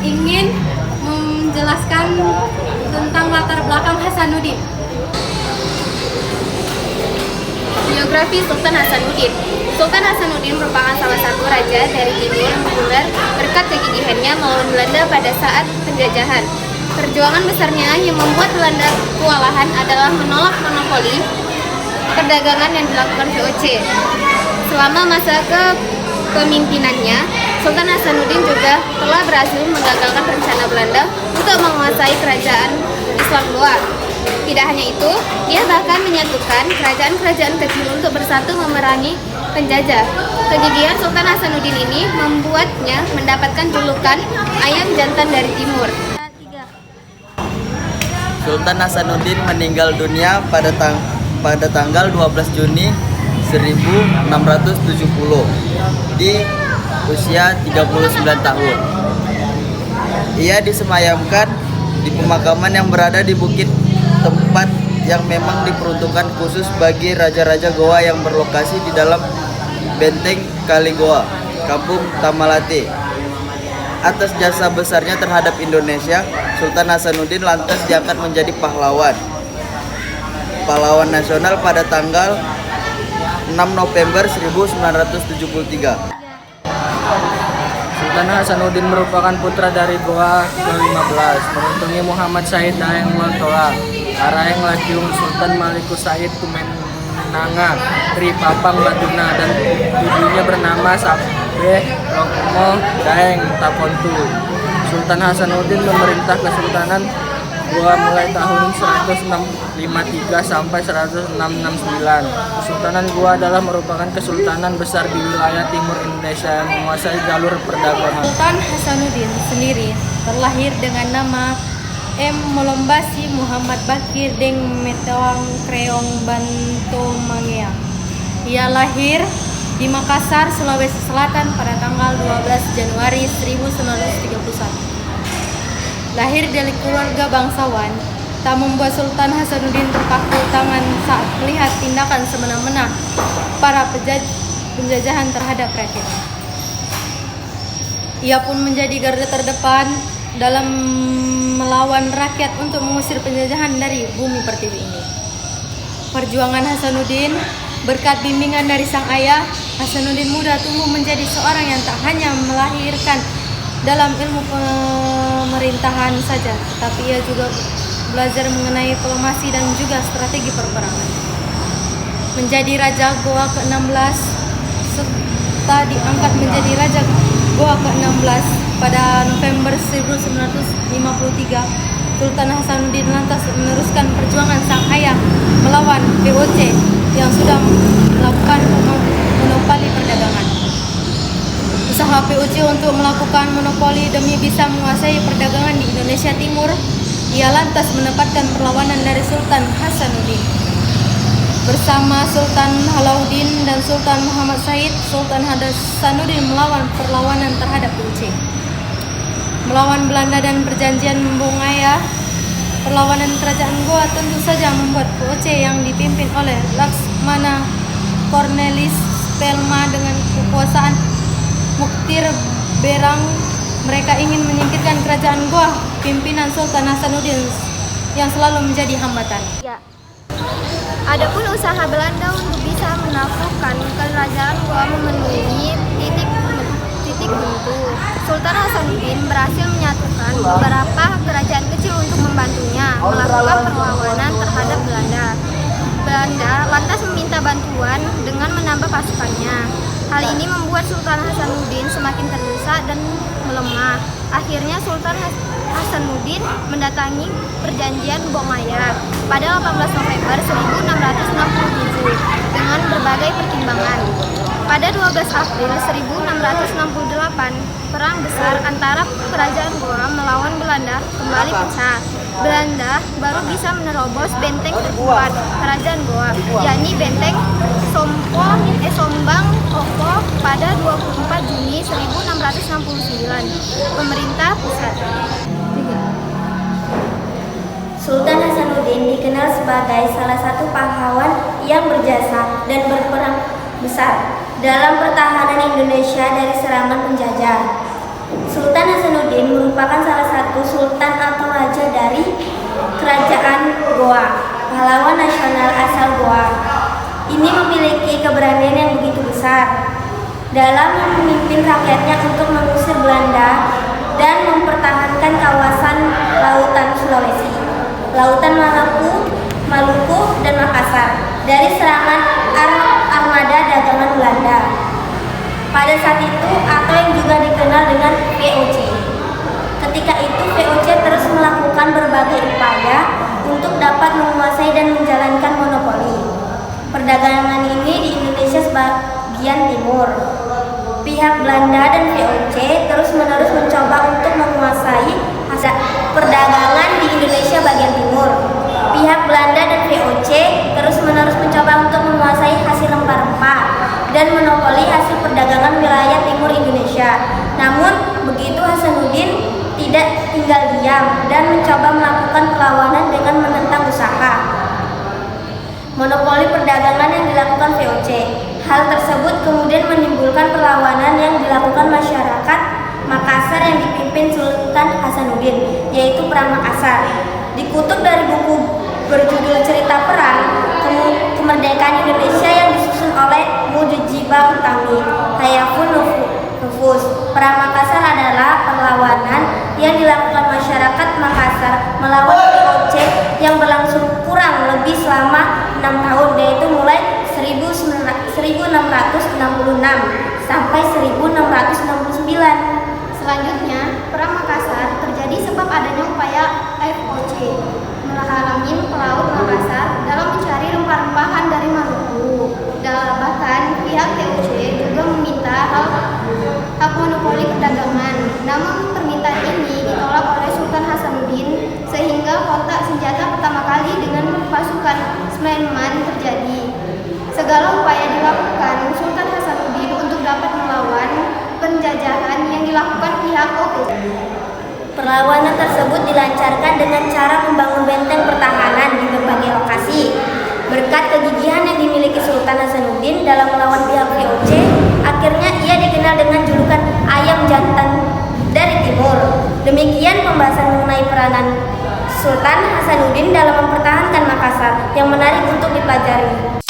ingin menjelaskan tentang latar belakang Hasanuddin. Biografi Sultan Hasanuddin. Sultan Hasanuddin merupakan salah satu raja dari timur yang populer berkat kegigihannya melawan Belanda pada saat penjajahan. Perjuangan besarnya yang membuat Belanda kewalahan adalah menolak monopoli perdagangan yang dilakukan VOC. Selama masa kepemimpinannya, Sultan Hasanuddin juga telah berhasil menggagalkan rencana Belanda untuk menguasai kerajaan Islam Goa. Tidak hanya itu, dia bahkan menyatukan kerajaan-kerajaan kecil untuk bersatu memerangi penjajah. Kegigihan Sultan Hasanuddin ini membuatnya mendapatkan julukan ayam jantan dari timur. Sultan Hasanuddin meninggal dunia pada tanggal 12 Juni 1670 di usia 39 tahun. Ia disemayamkan di pemakaman yang berada di bukit, tempat yang memang diperuntukkan khusus bagi raja-raja Goa yang berlokasi di dalam benteng Kali Goa, Kampung Tamalate. Atas jasa besarnya terhadap Indonesia, Sultan Hasanuddin lantas diangkat menjadi pahlawan nasional pada tanggal 6 November 1973. Sultan Hasanuddin merupakan putra dari Goa ke-15, menuntungi Muhammad Said Daeng Lotoa, Araeng Lakiung Sultan Malikus Said Tumenanga, Tri Papang Baduna, dan ibunya bernama Sabeh Lokmo Daeng Tapontu. Sultan Hasanuddin memerintah Kesultanan Goa mulai tahun 1153 sampai 1669. Kesultanan Goa adalah merupakan kesultanan besar di wilayah timur Indonesia yang menguasai jalur perdagangan. Sultan Hasanuddin sendiri terlahir dengan nama M. Molombasi Muhammad Bakir Deng Metewang Kreong Bantomangea. Ia lahir di Makassar, Sulawesi Selatan pada tanggal 12 Januari 1931. Lahir dari keluarga bangsawan, tak membuat Sultan Hasanuddin terpaku tangan saat melihat tindakan semena-mena para penjajahan terhadap rakyat. Ia pun menjadi garda terdepan dalam melawan rakyat untuk mengusir penjajahan dari bumi pertiwi ini. Perjuangan Hasanuddin berkat bimbingan dari sang ayah, Hasanuddin muda tumbuh menjadi seorang yang tak hanya melahirkan dalam ilmu pemerintahan saja, tapi ia juga belajar mengenai diplomasi dan juga strategi perperangan. Menjadi Raja Goa ke-16 serta diangkat menjadi Raja Goa ke-16 pada November 1953, Sultan Hasanuddin lantas meneruskan perjuangan sang ayah melawan VOC yang sudah melakukan monopoli perdagangan. Usaha VOC untuk melakukan monopoli demi bisa menguasai perdagangan di Indonesia Timur, ia lantas menempatkan perlawanan dari Sultan Hasanuddin. Bersama Sultan Alauddin dan Sultan Muhammad Said, Sultan Hasanuddin melawan perlawanan terhadap VOC. Melawan Belanda dan perjanjian Bongaya, perlawanan kerajaan Goa tentu saja membuat VOC yang dipimpin oleh Laksmana Cornelis Pelma dengan kekuasaan Muktir Berang. Mereka ingin menyingkirkan kerajaan Goa pimpinan Sultan Hasanuddin yang selalu menjadi hambatan. Adapun usaha Belanda untuk bisa menaklukkan kerajaan Goa memenuhi titik buntu. Sultan Hasanuddin berhasil menyatukan beberapa kerajaan kecil untuk membantunya melakukan perlawanan terhadap Belanda. Belanda lantas meminta bantuan dengan menambah pasukannya. Hal ini membuat Sultan Hasanuddin semakin terdesak dan melemah. Akhirnya Sultan Hasanuddin mendatangi perjanjian Bongaya pada 18 November 1667 dengan berbagai pertimbangan. Pada 12 April 1668, perang besar antara kerajaan Goa melawan Belanda kembali pecah. Belanda baru bisa menerobos benteng terkuat kerajaan Goa, yakni benteng Sombang Oko pada 24 Juni 1669. Pemerintah pusat. Sultan Hasanuddin dikenal sebagai salah satu pahlawan yang berjasa dan berperang besar dalam pertahanan Indonesia dari serangan penjajah. Sultan Hasanuddin merupakan salah satu sultan atau raja dari Kerajaan Goa, pahlawan nasional asal Goa. Ini memiliki keberanian yang begitu besar dalam memimpin rakyatnya untuk mengusir Belanda dan mempertahankan kawasan lautan Sulawesi, lautan Maluku, dan Makassar dari serangan armada dagangan Belanda. Pada saat itu, atau yang juga dikenal dengan VOC. Ketika itu, VOC terus melakukan berbagai upaya untuk dapat menguasai dan menjalankan monopoli perdagangan ini di Indonesia sebagian timur. Pihak Belanda dan VOC terus-menerus mencoba untuk menguasai hasil perdagangan di Indonesia bagian timur. Pihak Belanda dan VOC terus-menerus mencoba untuk menguasai hasil rempah-rempah dan monopoli hasil perdagangan wilayah timur Indonesia. Namun, begitu Hasanuddin tidak tinggal diam dan mencoba melakukan perlawanan dengan menentang usaha monopoli perdagangan yang dilakukan VOC. Hal tersebut kemudian menimbulkan perlawanan yang dilakukan masyarakat Makassar yang dipimpin Sultan Hasanuddin, yaitu Perang Makassar. Dikutip dari buku berjudul Cerita Perang Kemerdekaan Indonesia yang disusun oleh Mujiba Utami Hayafun Nufus, Perang Makassar adalah perlawanan yang dilakukan masyarakat Makassar melawan VOC yang berlangsung kurang lebih selama 6 tahun, yaitu mulai 1666 sampai 1669. Selanjutnya, Perang Makassar terjadi sebab adanya upaya VOC menghalangi pelaut Makassar dalam mencari rempah-rempahan dari Maluku. Bahkan pihak VOC juga meminta hak monopoli perdagangan. Namun permintaan ini ditolak oleh Sultan Hasanuddin sehingga kontak senjata pertama kali dengan pasukan Sleman terjadi. Segala upaya dilakukan Sultan Hasanuddin untuk dapat melawan penjajahan yang dilakukan pihak VOC. Perlawanan tersebut dilancarkan dengan cara membangun benteng pertahanan di berbagai lokasi. Berkat kegigihan yang dimiliki Sultan Hasanuddin dalam melawan pihak VOC, akhirnya ia dikenal dengan julukan ayam jantan dari timur. Demikian pembahasan mengenai peranan Sultan Hasanuddin dalam mempertahankan Makassar yang menarik untuk dipelajari.